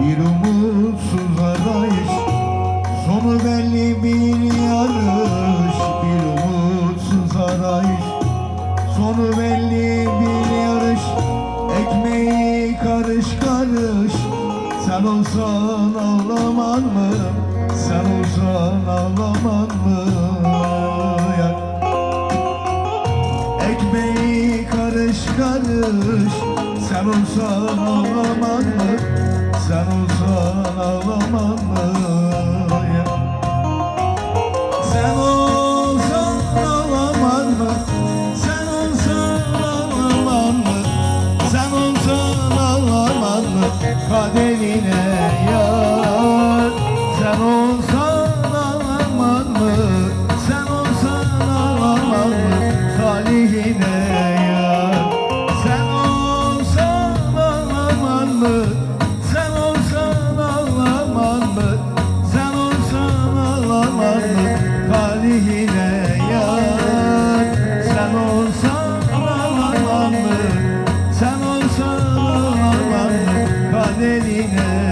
bir umutsuz arayış, sonu belli bir yarış. Bir umutsuz arayış, sonu belli bir yarış. Ekmeği karış karış, sen olsan ağlaman mı? Sen olsan ağlaman mı? Ekmeği karış karış, sen olsan ağlaman mı? Sen olsan ağlaman mı? Sen olsan ağlaman mı? Sen olsan ağlaman mı? Sen olsan ağlaman mı? Kaderine yar. Sen olsan ağlaman mı? Sen olsan ağlaman mı? Talihine yar. Sen olsan ağlaman mı? Sen olsan ağlaman mı? Sen olsan ağlaman mı? Talihine yar. Sen olsan ağlaman mı? Sen olsan ağlaman mı? Kaderine